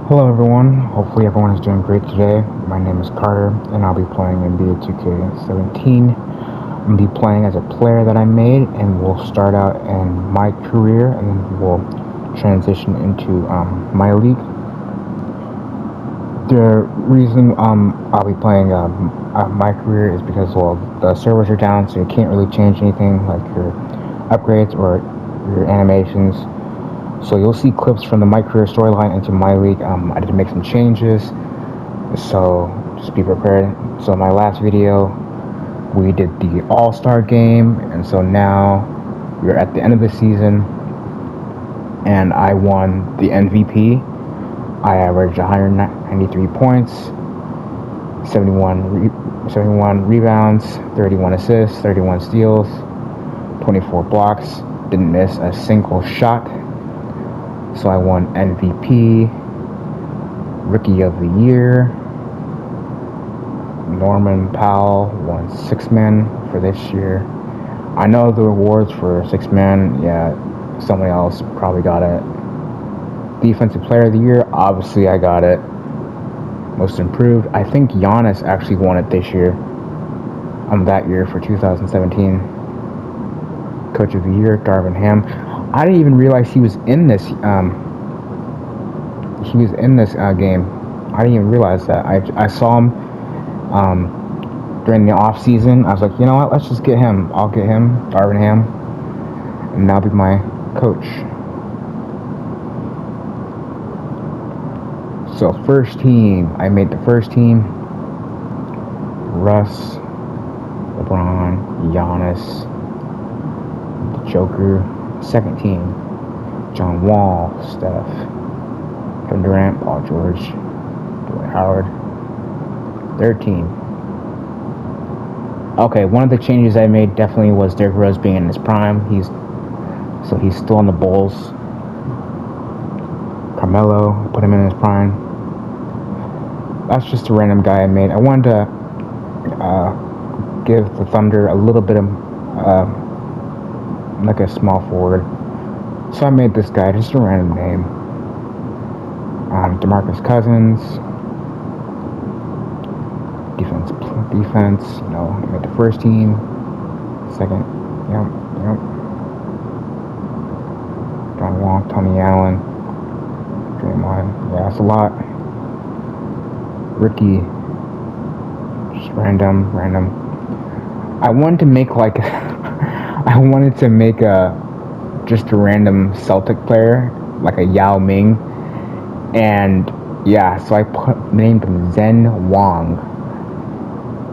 Hello everyone, hopefully everyone is doing great today. My name is Carter and I'll be playing NBA2K17. I'll be playing as a player that I made and we'll start out in my career and then we'll transition into my league. The reason I'll be playing my career is because, well, the servers are down, so you can't really change anything like your upgrades or your animations. So you'll see clips from the MyCareer storyline into my league. I did make some changes, so just be prepared. So my last video, we did the All-Star game, and so now we're at the end of the season, and I won the MVP. I averaged 193 points, 71 rebounds, 31 assists, 31 steals, 24 blocks. Didn't miss a single shot. So I won MVP, Rookie of the Year. Norman Powell won Six Man for this year. I know the awards for Six Man, yeah, somebody else probably got it. Defensive Player of the Year, obviously I got it. Most Improved, I think Giannis actually won it this year. That year for 2017. Coach of the Year, Darvin Ham. I didn't even realize he was in this. Game. I didn't even realize that. I saw him during the off season. I was like, you know what? Let's just get him. I'll get him, Darvin Ham, and that'll be my coach. So first team, I made the first team. Russ, LeBron, Giannis, the Joker. Second team, John Wall, Steph, Kevin Durant, Paul George, Dwight Howard. Third team. Okay, one of the changes I made definitely was Derrick Rose being in his prime. He's still on the Bulls. Carmelo, put him in his prime. That's just a random guy I made. I wanted to give the Thunder a little bit of like a small forward. So I made this guy, just a random name. DeMarcus Cousins. Defense, you know, I made the first team. Second, yep. John Wall, Tony Allen, Draymond. Yeah, that's a lot. Ricky, just random. I wanted to make like just a random Celtic player, like a Yao Ming, and yeah, so I named him Zen Wong.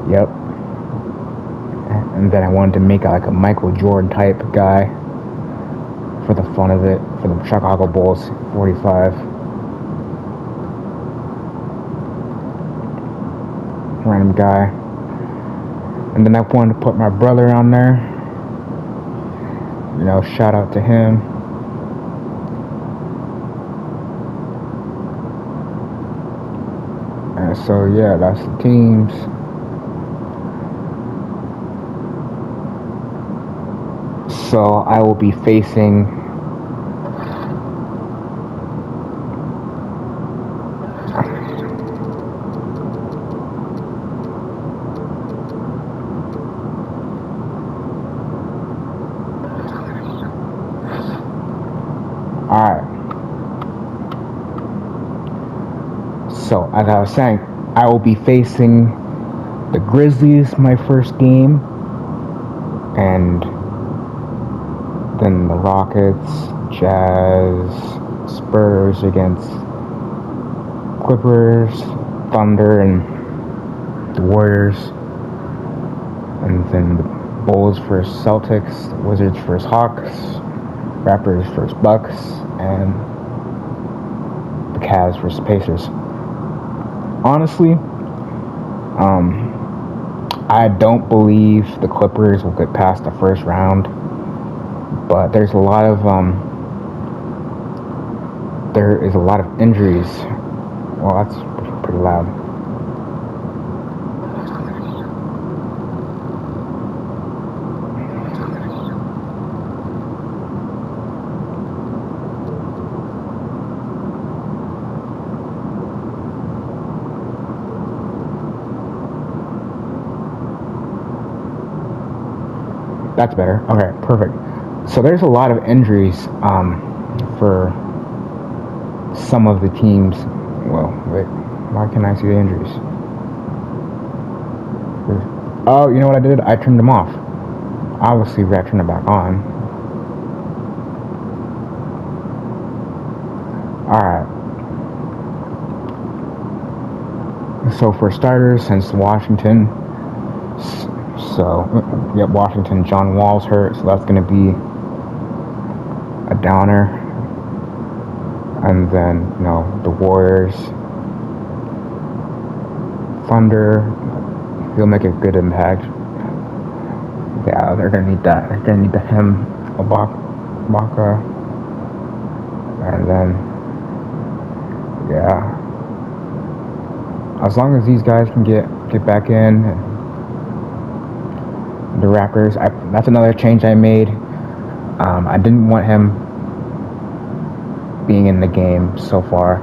Yep. And then I wanted to make like a Michael Jordan type guy for the fun of it, for the Chicago Bulls 45. Random guy. And then I wanted to put my brother on there. You know, shout out to him. And so yeah, that's the teams. So I will be facing Alright. So as I was saying, I will be facing the Grizzlies my first game, and then the Rockets, Jazz, Spurs against Clippers, Thunder, and the Warriors, and then the Bulls versus Celtics, Wizards versus Hawks, Raptors versus Bucks, and the Cavs versus Pacers. Honestly, I don't believe the Clippers will get past the first round. But there is a lot of injuries. Well, that's pretty loud. That's better. Okay, perfect. So there's a lot of injuries for some of the teams. Well, wait, why can't I see the injuries? Oh, you know what I did? I turned them off. Obviously, we gotta turn it back on. Alright. So for starters, since Washington, Washington, John Wall's hurt, so that's going to be a downer. And then, the Warriors, Thunder, he'll make a good impact. Yeah, they're going to need that. They're going to need him, Ibaka, and then, yeah. As long as these guys can get back in, the Raptors, that's another change I made. I didn't want him being in the game so far.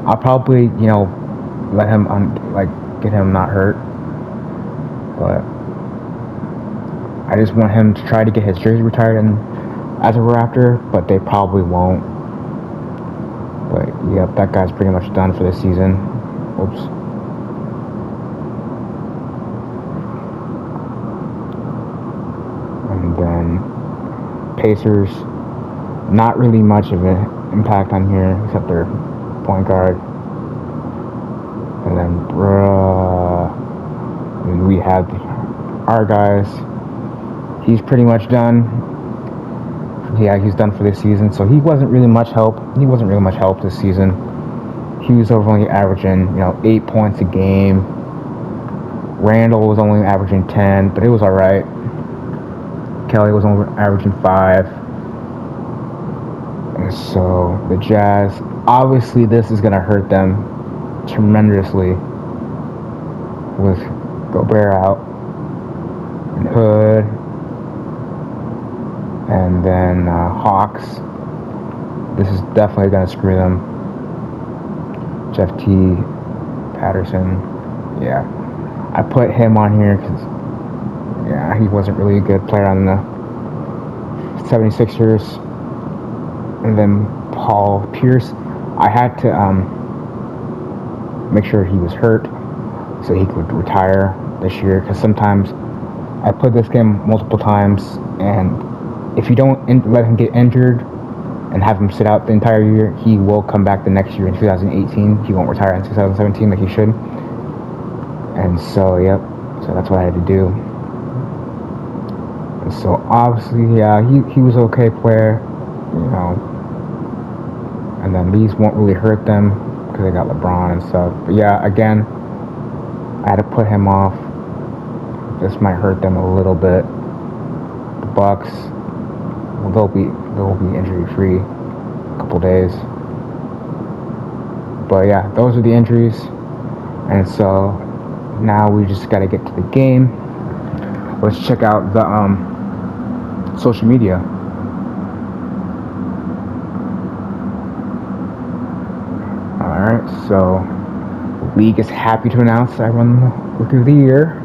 I'll probably, let him get him not hurt, but I just want him to try to get his jersey retired as a Raptor, but they probably won't. But yep, that guy's pretty much done for the season. Oops. And then Pacers, not really much of an impact on here except their point guard. And then we have our guys. He's pretty much done. Yeah, he's done for this season. So he wasn't really much help. This season. He was only averaging, 8 points a game. Randall was only averaging 10, but it was all right. Kelly was only averaging 5. And so the Jazz, obviously this is going to hurt them tremendously with Gobert out and Hood. And then Hawks, this is definitely going to screw them. Jeff T. Patterson, yeah. I put him on here because, he wasn't really a good player on the 76ers. And then Paul Pierce, I had to make sure he was hurt so he could retire this year, because sometimes I played this game multiple times, and if you don't let him get injured and have him sit out the entire year, he will come back the next year in 2018. He won't retire in 2017 like he should. And so, so that's what I had to do. And so obviously, he was an okay player, and then these won't really hurt them because they got LeBron and stuff. But again, I had to put him off. This might hurt them a little bit. The Bucks, they'll be injury free a couple days. But those are the injuries. And so now we just gotta get to the game. Let's check out the social media. Alright, so the league is happy to announce I won the Rookie of the Year.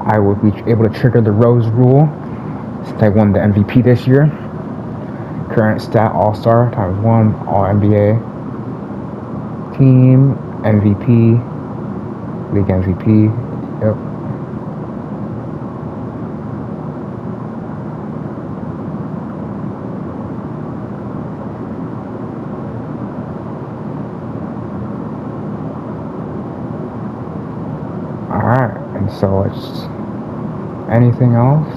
I will be able to trigger the Rose rule since I won the MVP this year. Current stat All-Star ×1, All-NBA, Team MVP, League MVP. Yep. Alright, and so it's anything else,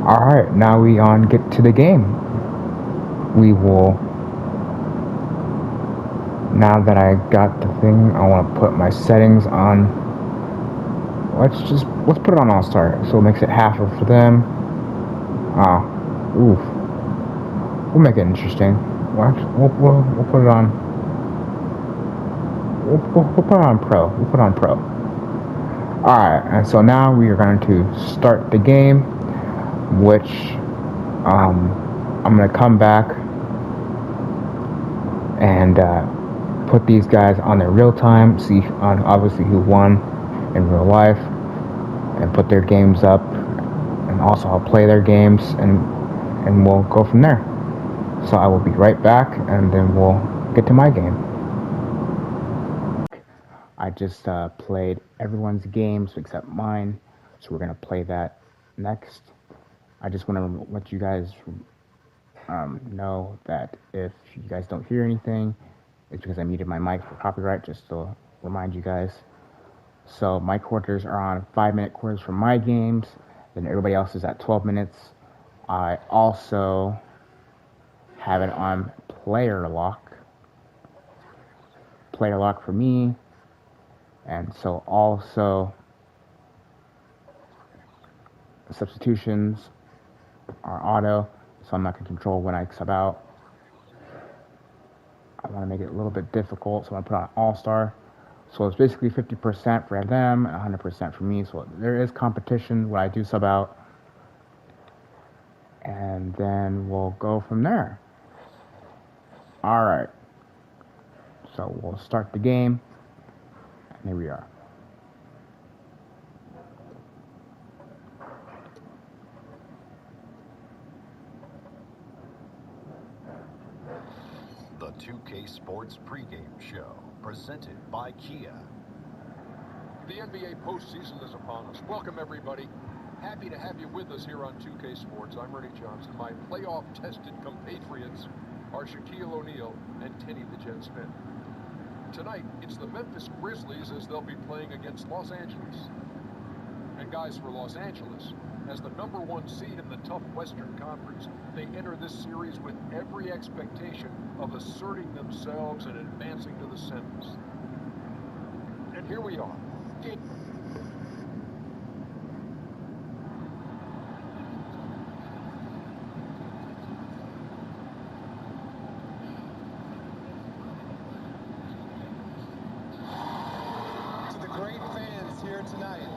Alright, now we get to the game. We will, now that I got the thing, I want to put my settings on. Let's put it on All-Star, so it makes it half for them. Oof. We'll make it interesting. We'll put it on. We'll put it on Pro. We'll put it on Pro. Alright, and so now we are going to start the game, which I'm going to come back and put these guys on their real time, see on obviously who won in real life, and put their games up, and also I'll play their games, and we'll go from there. So I will be right back, and then we'll get to my game. I just played everyone's games except mine, so we're gonna play that next. I just want to let you guys know that if you guys don't hear anything, it's because I muted my mic for copyright, just to remind you guys. So my quarters are on 5-minute quarters for my games, then everybody else is at 12 minutes. I also have it on player lock for me, and so also substitutions are auto, so I'm not going to control when I sub out. I want to make it a little bit difficult, so I'm going to put on all-star. So it's basically 50% for them and 100% for me. So there is competition when I do sub out. And then we'll go from there. All right. So we'll start the game. And here we are. The 2K Sports pregame show, presented by Kia. The NBA postseason is upon us. Welcome, everybody. Happy to have you with us here on 2K Sports. I'm Ernie Johnson. My playoff-tested compatriots are Shaquille O'Neal and Kenny the Jet Smith. Tonight, it's the Memphis Grizzlies as they'll be playing against Los Angeles. And guys, for Los Angeles, as the #1 seed in the tough Western Conference, they enter this series with every expectation of asserting themselves and advancing to the semis. And here we are. To the great fans here tonight,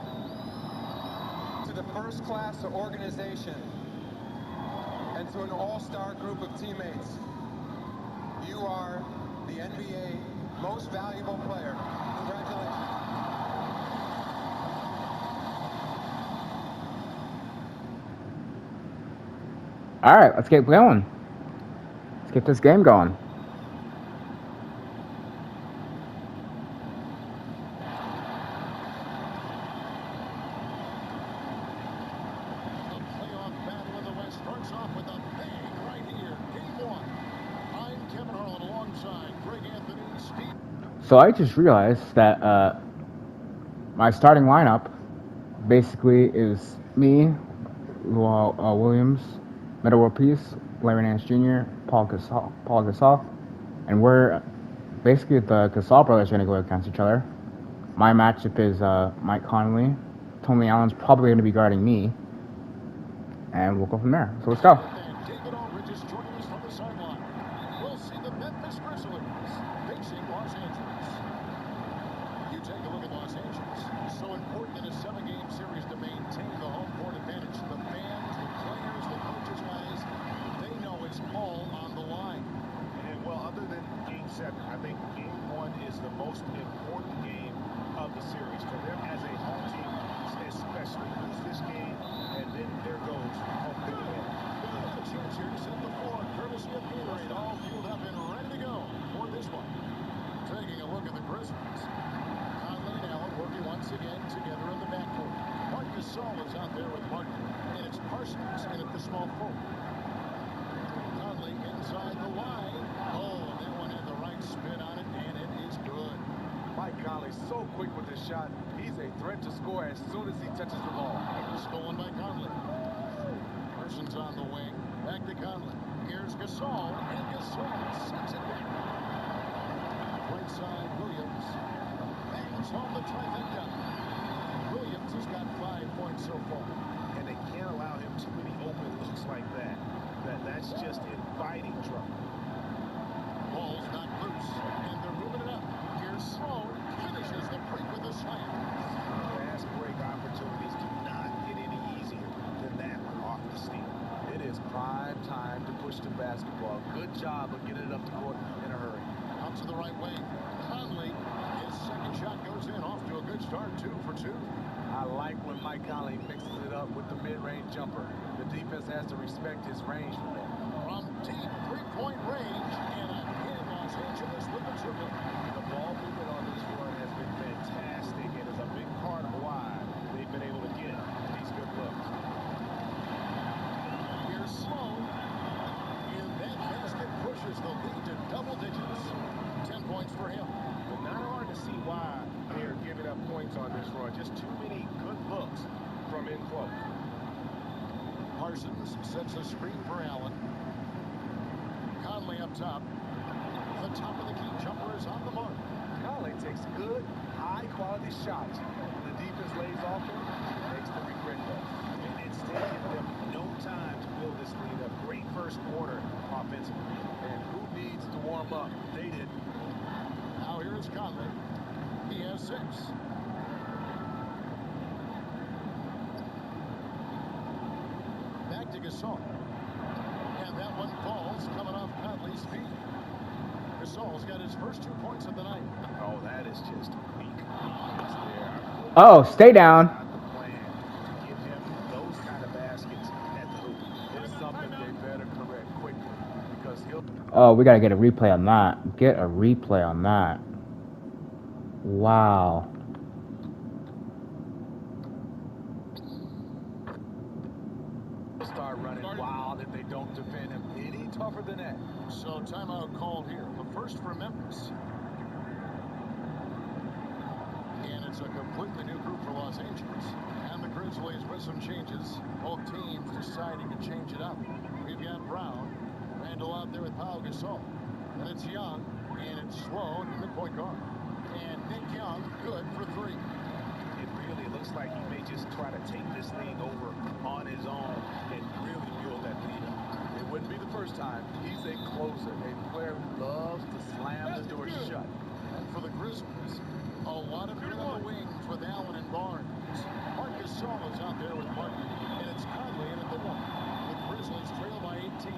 to the first-class organization, and to an all-star group of teammates, you are the NBA most valuable player. Congratulations. All right, let's get going. Let's get this game going. So I just realized that my starting lineup basically is me, Williams, Metal World Peace, Larry Nance Jr., Paul Gasol, and we're basically the Gasol brothers are going to go against each other. My matchup is Mike Conley. Tony Allen's probably going to be guarding me, and we'll go from there. So let's go. David Aldridge is joining us from the sideline. We'll see the Memphis Grizzlies facing Los Angeles. You take a look at Los Angeles. So important in a 7-game series to maintain the home court advantage. The fans, the players, the coaches, guys, they know it's all on the line. And well, other than Game 7, I think Game 1 is the most important game of the series for them as a home team, especially lose this game, and then there goes home field advantage. A chance here to set the floor, courtesy of Gatorade, all fueled up and ready to go for this one. Taking a look at the Grizzlies. Conley and Allen working once again together in the backcourt. Marc Gasol is out there with Martin, and it's Parsons in at the small forward. Conley inside the line. Oh, that one had the right spin on it, and it is good. Mike Conley's so quick with his shot. He's a threat to score as soon as he touches the ball. Stolen by Conley. Parsons on the wing. Back to Conley. Here's Gasol, and Gasol sets it back. Right side, Williams. Bangs home the trifecta. Williams has got 5 points so far. And they can't allow him too many open looks like that. That's just inviting trouble. Ball's not loose, and they're moving it up. Here's Sloan, finishes the break with a slam. Fast break opportunities do not get any easier than that one off the steal. It is prime time to push the basketball. Good job of getting it up the court in a hurry. to the right wing. Conley, his second shot goes in. Off to a good start, 2 for 2. I like when Mike Conley mixes it up with the mid-range jumper. The defense has to respect his range from there. From deep three-point range, and again, Los Angeles with the triple. The ball movement on this run has been fantastic and is a big part of why they've been able to get these good looks. Here's Sloan. And that basket pushes the lead to double digits. 10 points for him. But not hard to see why they're giving up points on this run. Just too many good looks from in close. Parsons sets a screen for Allen. Conley up top. The top of the key jumper is on the mark. Conley takes good, high-quality shots. The defense lays off him, makes them regret that. And it's taken them no time to build this lead up. Great first quarter offensively. And who needs to warm up? They did. Now here is Conley. He has 6. Back to Gasol. And that one falls coming off Conley's feet. Gasol's got his first 2 points of the night. Oh, that is just weak. Weakness there. Oh, stay down. Not the plan to give him those kind of baskets at the hoop. It's something they better correct quickly because he'll... Oh, we gotta get a replay on that. Get a replay on that. Wow. start running wild if they don't defend him any tougher than that. So timeout called here. The first for Memphis. And it's a completely new group for Los Angeles. And the Grizzlies with some changes. Both teams deciding to change it up. We've got Brown. Randall out there with Pau Gasol. And it's Young. And it's Sloan, the midpoint guard. And Nick Young, good for 3. It really looks like he may just try to take this thing over on his own and really build that lead up. It wouldn't be the first time. He's a closer, a player who loves to slam the door shut. And for the Grizzlies, a lot of good on the wings with Allen and Barnes. Marc Gasol is out there with Martin, and it's Conley in at the 1. The Grizzlies trail by 18.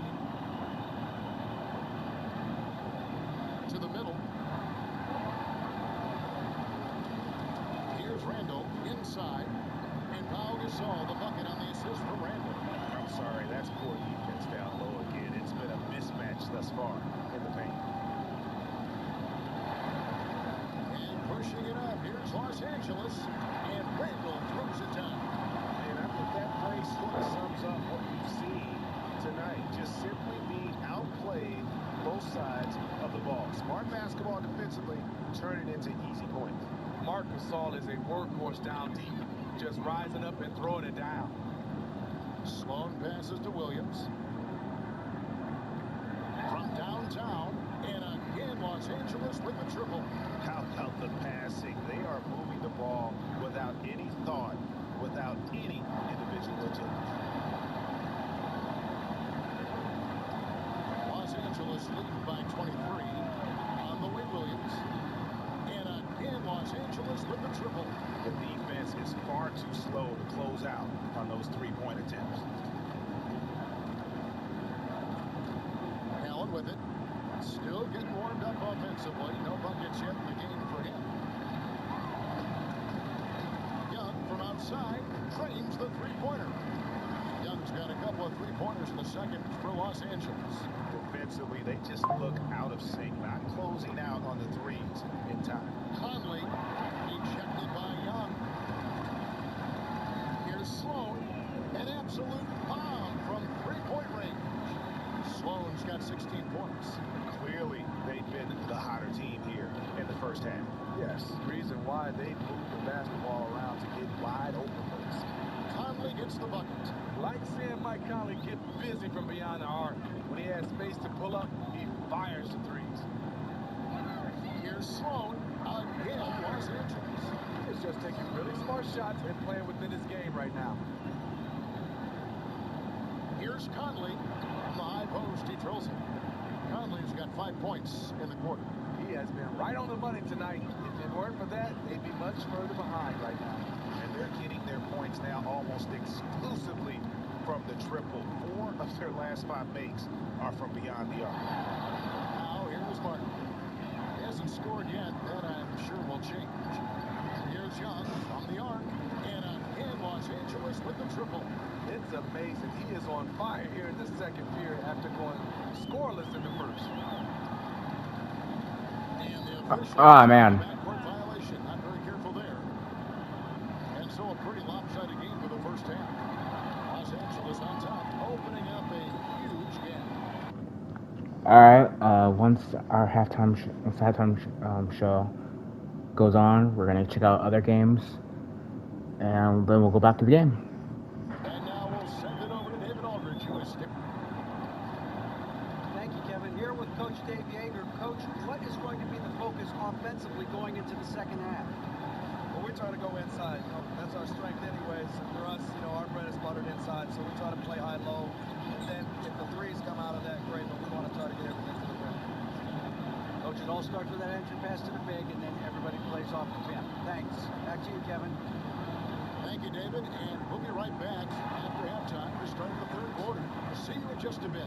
To the middle. Here's Randall inside. And Pau Gasol, the bucket on the assist for Randall. I'm sorry, that's poor defense down low again. It's been a mismatch thus far in the paint. And pushing it up, here's Los Angeles. And Randall throws it down. And I think that play sort of sums up what we've seen tonight. Just simply being outplayed both sides of the ball. Smart basketball defensively, turn it into easy points. Marc Gasol is a workhorse down deep, just rising up and throwing it down. Sloan passes to Williams. From downtown, and again, Los Angeles with the triple. How about the passing? They are moving the ball without any thought, without any individual agenda. Los Angeles leading by 23 on the way, Williams. And again, Los Angeles with the triple. The defense is far too slow to close out on those three-point attempts. Allen with it. Still getting warmed up offensively. No buckets yet in the game for him. Young from outside frames the three-pointer. Young's got a couple of three-pointers in the second for Los Angeles. Defensively, they just look out of sync, not closing out on the threes in time. Conley ejected by Young. Here's Sloan. An absolute bomb from three-point range. Sloan's got 16 points. Clearly, they've been the hotter team here in the first half. Yes, reason why they move the basketball around to get wide open looks. Conley gets the bucket. Like seeing Mike Conley get busy from beyond the arc. When he has space to pull up, he fires the threes. Here's Sloan. Again, Los Angeles. He's just taking really smart shots and playing within his game right now. Here's Conley. From the high post, he drills it. Conley's got 5 points in the quarter. He has been right on the money tonight. If it weren't for that, they'd be much further behind right now. And they're getting their points now almost exclusively from the triple. 4 of their last 5 makes are from beyond the arc. Now here's Martin. hasn't scored yet. That I'm sure will change. Here's Young from the arc. And again, Los Angeles with the triple. It's amazing. He is on fire here in the second period after going scoreless in the first. And the official Man. backcourt violation. Not very careful there. And so a pretty lopsided game for the first half. Los Angeles on top, opening up a huge gap. Alright, once our halftime show goes on, we're going to check out other games, and then we'll go back to the game. And now we'll send it over to David Aldridge, who is still. Thank you, Kevin. Here with Coach Dave Yeager. Coach, what is going to be the focus offensively going into the second half? Well, we try to go inside. You know, that's our strength anyways. For us, you know, our bread is buttered inside, so we try to play high-low. And then if the threes come out of that, great, but we want to try to get everything to the rim. Coach, it all starts with that entry pass to the big, and then everybody plays off the pin. Thanks. Back to you, Kevin. Thank you, David, and we'll be right back after halftime to start the third quarter. See you in just a bit.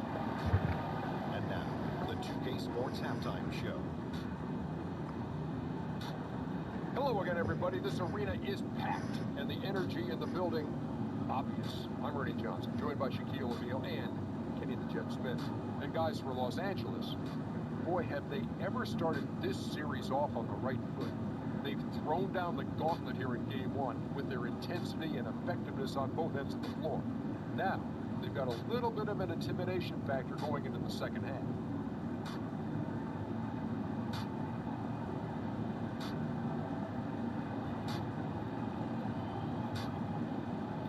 And now, the 2K Sports Halftime Show. Hello again, everybody. This arena is packed, and the energy in the building obvious. I'm Ernie Johnson, joined by Shaquille O'Neal and Kenny the Jet Smith. And guys, for Los Angeles, boy, have they ever started this series off on the right foot. They've thrown down the gauntlet here in Game 1 with their intensity and effectiveness on both ends of the floor. Now, they've got a little bit of an intimidation factor going into the second half.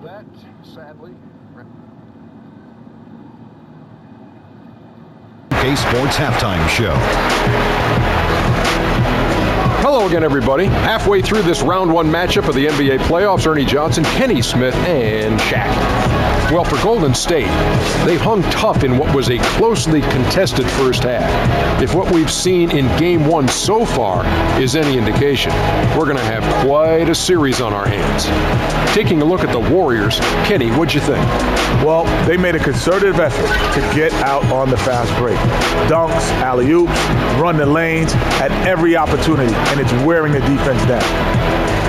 That, sadly, 2K Sports Halftime Show. Hello again, everybody. Halfway through this round one matchup of the NBA playoffs, Ernie Johnson, Kenny Smith, and Shaq. Well, for Golden State, they've hung tough in what was a closely contested first half. If what we've seen in Game 1 so far is any indication, we're going to have quite a series on our hands. Taking a look at the Warriors, Kenny, what'd you think? Well, they made a concerted effort to get out on the fast break. Dunks, alley-oops, run the lanes at every opportunity, and it's wearing the defense down.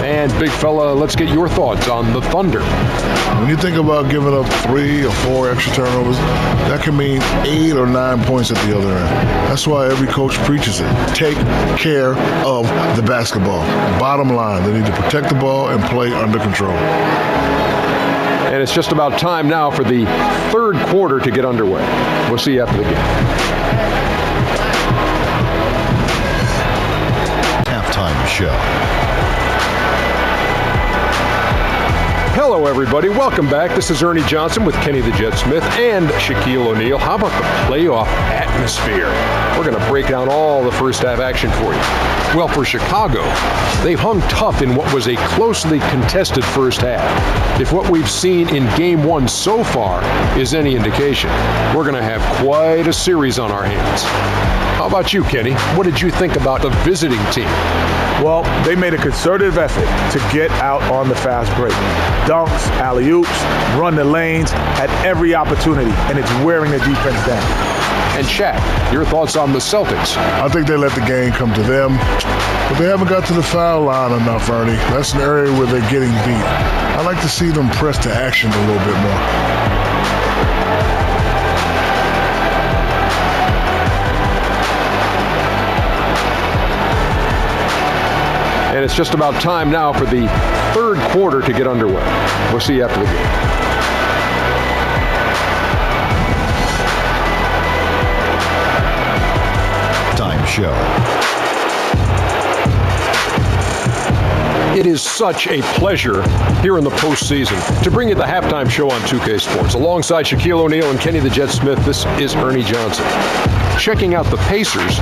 And big fella, let's get your thoughts on the Thunder. When you think about giving up 3 or 4 extra turnovers, that can mean 8 or 9 points at the other end. That's why every coach preaches it. Take care of the basketball. Bottom line, they need to protect the ball and play under control. And it's just about time now for the third quarter to get underway. We'll see you after the game. Halftime Show. Hello, everybody. Welcome back. This is Ernie Johnson with Kenny the Jet Smith and Shaquille O'Neal. How about the playoff atmosphere? We're going to break down all the first half action for you. Well, for Chicago, they've hung tough in what was a closely contested first half. If what we've seen in Game 1 so far is any indication, we're going to have quite a series on our hands. How about you, Kenny? What did you think about the visiting team? Well, they made a concerted effort to get out on the fast break. Dunks, alley-oops, run the lanes at every opportunity, and it's wearing the defense down. And Shaq, your thoughts on the Celtics? I think they let the game come to them, but they haven't got to the foul line enough, Ernie. That's an area where they're getting beat. I like to see them press to action a little bit more. And it's just about time now for the third quarter to get underway. We'll see you after the game. Time Show. It is such a pleasure here in the postseason to bring you the halftime show on 2K Sports. Alongside Shaquille O'Neal and Kenny the Jet Smith, this is Ernie Johnson. Checking out the Pacers,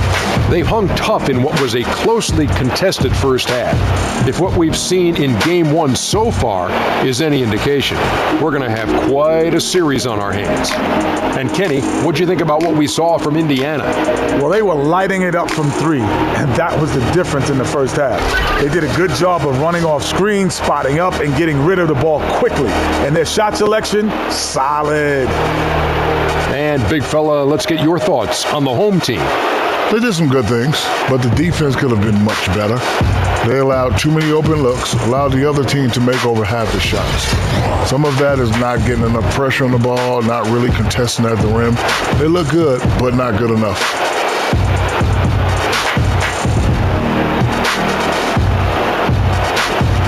they've hung tough in what was a closely contested first half. If what we've seen in Game 1 so far is any indication, we're going to have quite a series on our hands. And Kenny, what'd you think about what we saw from Indiana? Well, they were lighting it up from 3, and that was the difference in the first half. They did a good job of running off screens, spotting up, and getting rid of the ball quickly. And their shot selection, solid. And big fella, let's get your thoughts on the home team. They did some good things, but the defense could have been much better. They allowed too many open looks, allowed the other team to make over half the shots. Some of that is not getting enough pressure on the ball, not really contesting at the rim. They look good, but not good enough.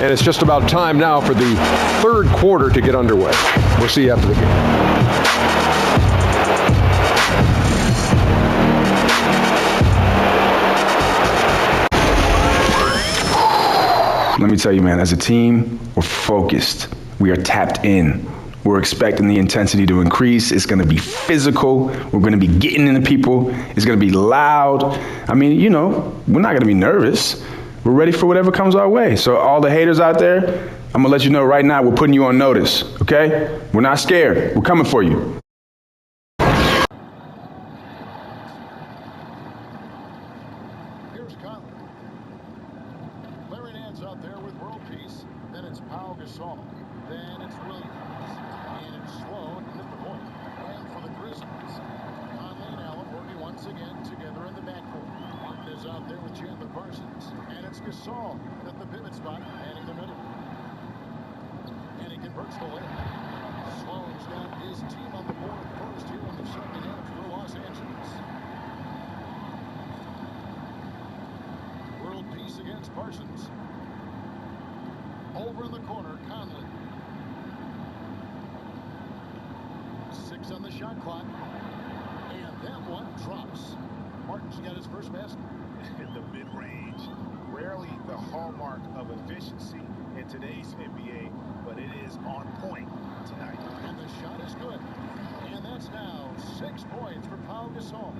And it's just about time now for the third quarter to get underway. We'll see you after the game. Let me tell you, man, as a team, we're focused. We are tapped in. We're expecting the intensity to increase. It's going to be physical. We're going to be getting into people. It's going to be loud. I mean, you know, we're not going to be nervous. We're ready for whatever comes our way. So all the haters out there, I'm going to let you know right now, we're putting you on notice, okay? We're not scared. We're coming for you. Here's Conley. Clearing hands out there with world peace. Then it's Pau Gasol. Then it's Williams. And it's Sloan at the point. And for the Grizzlies, Conley and Allen working once again together in the backcourt. Martin is out there with Chandler Parsons. And it's Gasol at the pivot spot, manning the middle. And he converts the layup. Sloan's got his team on the board first here in the second half for Los Angeles. World peace against Parsons. Over in the corner, Conley. 6 on the shot clock. And that one drops. Martin's got his first basket. In the mid-range, rarely the hallmark of efficiency in today's NBA, but it is on point tonight. And the shot is good. And that's now 6 points for Pau Gasol.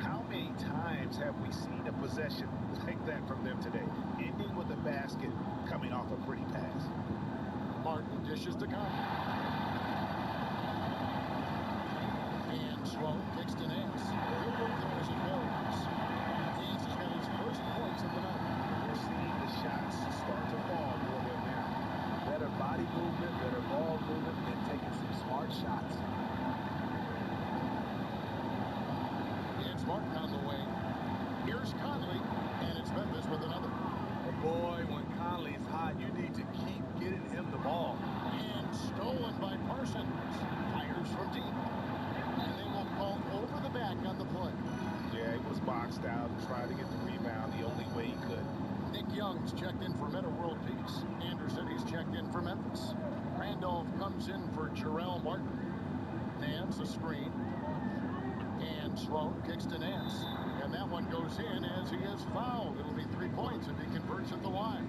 How many times have we seen a possession like that from them today, ending with a basket coming off a pretty pass? Martin dishes to Conley. And Sloan kicks to Nance. Good work there as it goes. Nance has got his first points of the night. We're seeing the shots start to fall for them now. Better body movement, better ball movement, and taking some smart shots. It's Martin on the wing. Here's Conley, and it's Memphis with another. But boy, when Conley's hot, you need to keep getting him the ball. And stolen by Parsons. Fires from deep. And they will call over the back on the play. Yeah, he was boxed out, tried to get the rebound the only way he could. Nick Young's checked in for Meta World Peace. Anderson is checked in for Memphis. Randolph comes in for Jarrell Martin. Nance a screen. And Sloan kicks to Nance. And that one goes in as he is fouled. It'll be 3 points if he converts at the line.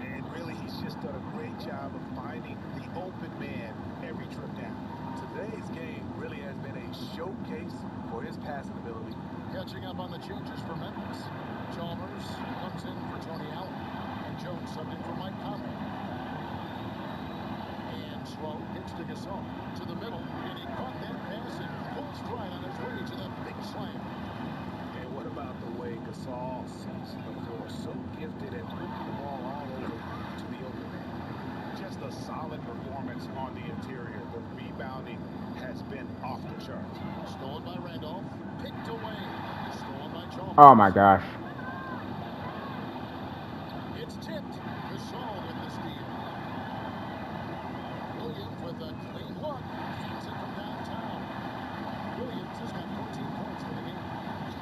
And really, he's just done a great job of finding the open man every trip down. Today's game really has been a showcase for his passing ability. Catching up on the changes for Memphis. Chalmers comes in for Tony Allen. And Jones subbed in for Mike Conley. And Sloan hits to Gasol. To the middle. And he caught that pass and full stride on his way to the big slam. And what about the way Gasol sees the floor? So gifted at moving the ball all over to the open man. Just a solid performance on the interior. The rebounding has been off the charts. Stolen by Randolph. Picked away. Stolen by Chalmers. Oh my gosh. It's tipped. Gasol with the steal. Williams with a clean look. Keeps it from downtown. Williams has got 14 points for the game.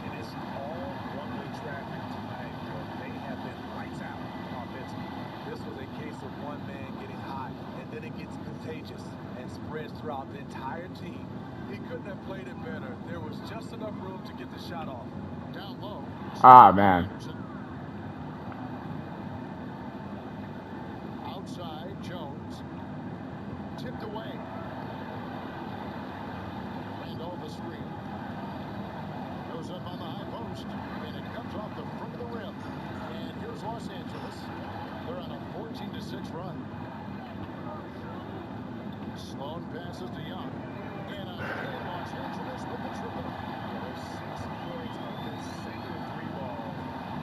And it's all one-way traffic tonight. They have been lights out offensively. This was a case of one man getting hot, and then it gets contagious and spreads throughout the entire team. He couldn't have played it better. There was just enough room to get the shot off. Down low. Ah, man. Anderson. Outside, Jones. Tipped away. Randolph a screen. Goes up on the high post, and it comes off the front of the rim. And here's Los Angeles. They're on a 14-6 run. Sloan passes to Young. And Los Angeles with the triple. There's 6 points of consecutive three ball.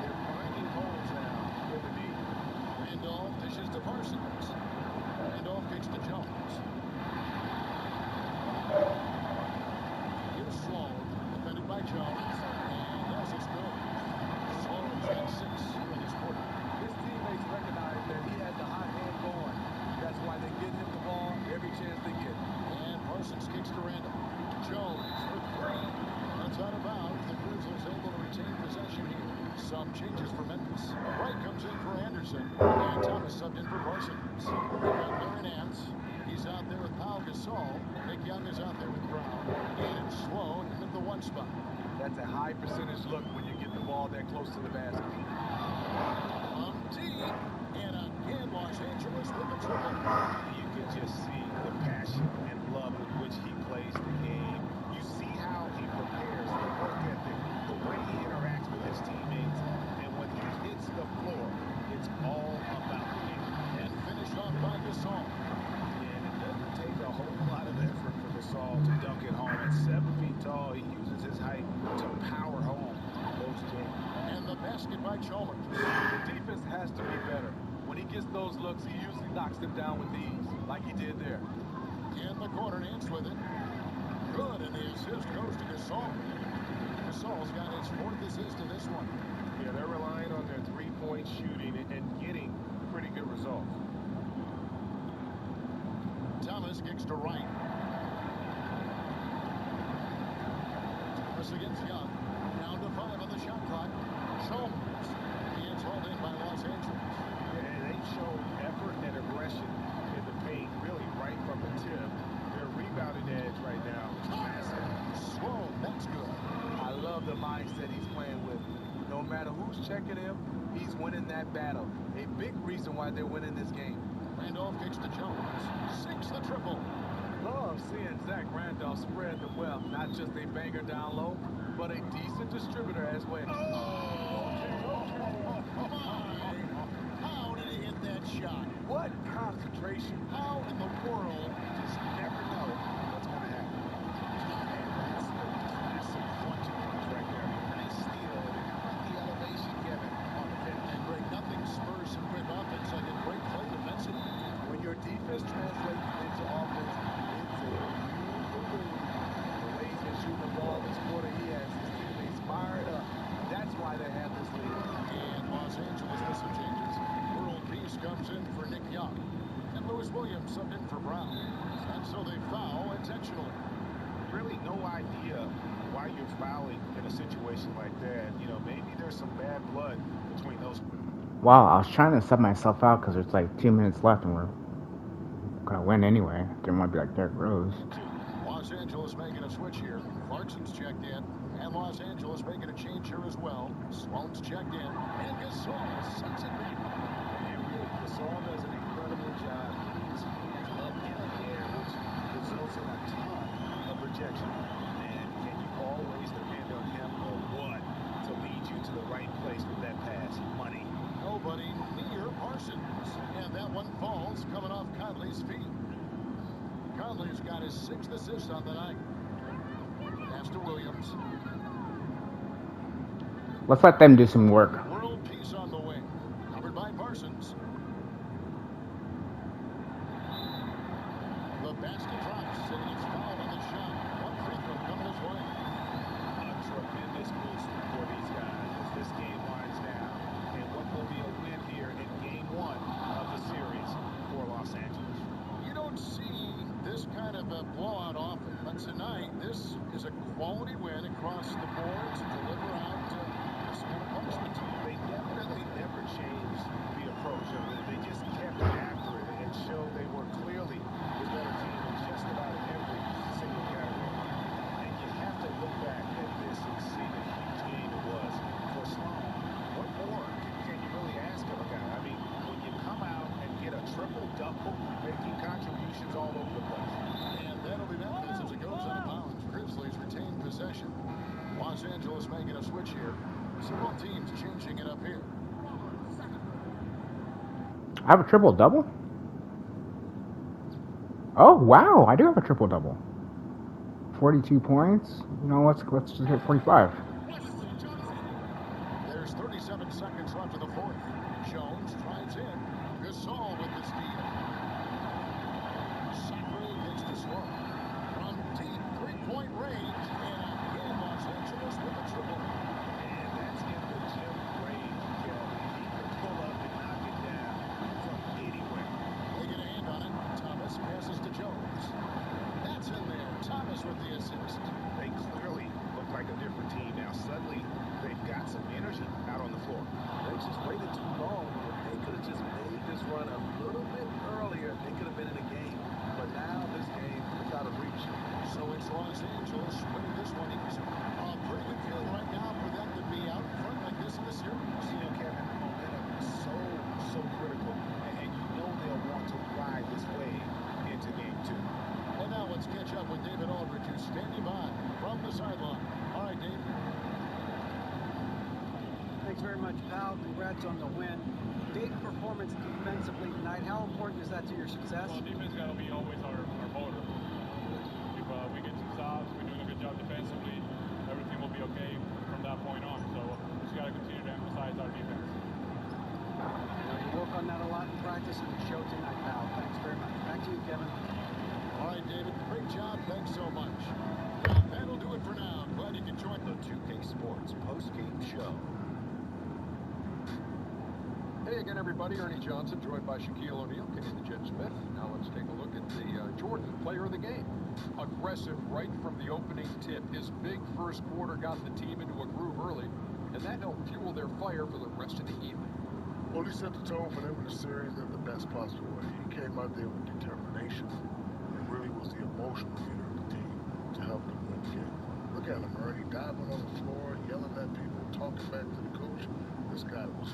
They're finding holes now with the knee. Randolph dishes to Parsons. Randolph kicks to Jones. Here's Sloan, defended by Jones. And Some changes for Memphis. Wright comes in for Anderson. And Thomas subbed in for Parsons. They've got Larry Nance. He's out there with Pau Gasol. Nick Young is out there with Brown. And Sloan in at the 1 spot. That's a high percentage look when you get the ball that close to the basket. And again, Los Angeles with the triple. You can just see the passion and love with which he plays the game. You see how he prepares, the work ethic, the way he interacts with his teammates. And when he hits the floor, it's all about the game. And finished off by Gasol. And it doesn't take a whole lot of effort for Gasol to dunk it home. At 7 feet tall, he uses his height to power home those teams. And the basket by Chalmers. The defense has to be better. When he gets those looks, he usually knocks them down with ease, like he did there. In the corner, Nance with it. Good, and the assist goes to Gasol. Gasol's got his 4th assist in this one. Yeah, they're relying on their three-point shooting and getting pretty good results. Thomas kicks to Wright. Thomas against Young. Down to 5 on the shot clock. Chalmers. He is hauled in by Los Angeles. And they show effort and aggression in the paint, really right from the tip. Their rebounding edge right now is massive. Sloan, that's good. I love the mindset he's playing with. No matter who's checking him, he's winning that battle. A big reason why they're winning this game. Randolph kicks to Jones. 6 the triple. Love seeing Zach Randolph spread the wealth. Not just a banger down low, but a decent distributor as well. How did he hit that shot? What concentration. How in the world? Just never know what's going to happen. And that's the classic 1-2 punch right there. Nice steal. The elevation, Kevin, on the finish. And Greg, nothing spurs some quick offense like a great play defensively. When your defense translates into offense, it's a beautiful thing. The way he's been shooting the ball this quarter, he has his teammates fired up. That's why they have this lead. And Los Angeles with some changes. World Peace comes in for Nick Young. And Lewis Williams subbed in for Brown. And so they foul intentionally. Really no idea why you're fouling in a situation like that. You know, maybe there's some bad blood between those. Wow, I was trying to sub myself out because there's like 2 minutes left and we're gonna win anyway. Didn't want to be like Derrick Rose. Los Angeles making a switch here. Clarkson's checked in. And Los Angeles making a change here as well. Sloan's checked in. And Gasol sets it back. And really, Gasol does an incredible job. His hands up in the air, which results in a ton of projection. And can you always depend on him or what to lead you to the right place with that pass? Money. Nobody near Parsons. And that one falls coming off Conley's feet. Conley's got his 6th assist on the night. Pass to Williams. Let's let them do some work. World Peace on the wing. Covered by Parsons. The basket drops and he gets fouled on the shot. One free throw coming his way. A tremendous boost for these guys as this game winds down. And what will be a win here in game 1 of the series for Los Angeles. You don't see this kind of a blowout often, but tonight this is a quality win across the board to deliver out this kind of punishment. They definitely never changed the approach. They just kept after it and showed they were clearly the better team in just about every single category. And you have to look back at this and see the huge game it was for Sloan. What more can you really ask of a guy? I mean, when you come out and get a triple-double, making contributions all over the place. And that'll be Memphis as it goes out of bounds. Grizzlies retain possession. Los Angeles making a switch here. So both teams changing it up here. I have a triple-double? Oh, wow, I do have a triple-double. 42 points. You know, let's just hit 45. There's 37 seconds left in the 4th. Jones drives in. Gasol with the steal. Sakura gets to Sloan. From deep 3-point range. And again, Los Angeles with a triple. And that's in the gym range, Kelly. He can pull up and knock it down from anywhere. They get a hand on it. Thomas passes to Jones. That's in there. Thomas with the assist. They clearly look like a different team now. So it's Los Angeles winning this one easy. Pretty good feeling right now for them to be out front like this in the series. You know, Kevin, momentum is so critical, and you know they'll want to ride this wave into game 2. And now let's catch up with David Aldridge, who's standing by from the sideline. All right, Dave. Thanks very much, pal. Congrats on the win. Big performance defensively tonight. How important is that to your success? Well, defense got to be always our motor. If we get some stops, we're doing a good job defensively, everything will be okay from that point on. So we just got to continue to emphasize our defense. You work on that a lot in practice and the show tonight, pal. Thanks very much. Back to you, Kevin. All right, David. Great job. Thanks so much. That'll do it for now. Glad you could join The 2K Sports post-game show. Hey again, everybody. Ernie Johnson, joined by Shaquille O'Neal, Kenny the Jet Smith. Now let's take a look at the Jordan player of the game. Aggressive right from the opening tip. His big first quarter got the team into a groove early, and that helped fuel their fire for the rest of the evening. Well, he set the tone for them in the series in the best possible way. He came out there with determination and really was the emotional leader of the team to help them win the game. Look at him, Ernie, diving on the floor, yelling at people, talking back to the coach. This guy was,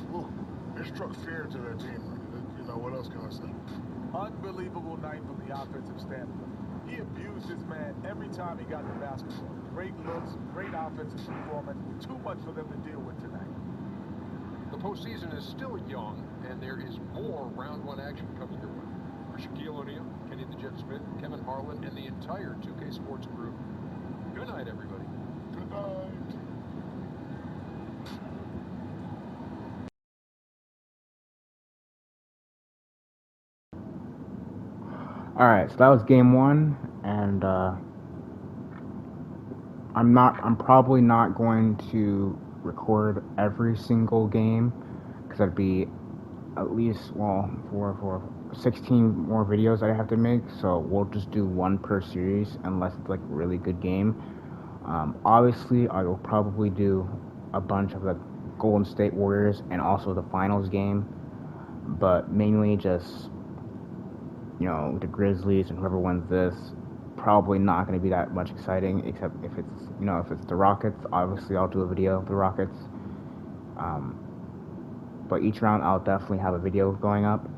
it struck fear to their team. You know, what else can I say? Unbelievable night from the offensive standpoint. He abused his man every time he got the basketball. Great looks, great offensive performance. Too much for them to deal with tonight. The postseason is still young, and there is more round one action coming your way. For Shaquille O'Neal, Kenny the Jet Smith, Kevin Harlan, and the entire 2K Sports group, good night, everybody. Good night. Alright, so that was game 1, and I'm probably not going to record every single game, because that'd be at least, for 16 more videos I have to make, so we'll just do one per series, unless it's like a really good game. Obviously, I will probably do a bunch of the Golden State Warriors and also the finals game, but mainly just, you know, the Grizzlies and whoever wins this. Probably not going to be that much exciting, except if it's, you know, if it's the Rockets. Obviously, I'll do a video of the Rockets. But each round, I'll definitely have a video going up.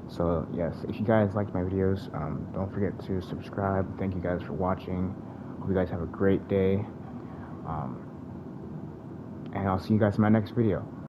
So yes, if you guys liked my videos, don't forget to subscribe. Thank you guys for watching. Hope you guys have a great day. And I'll see you guys in my next video.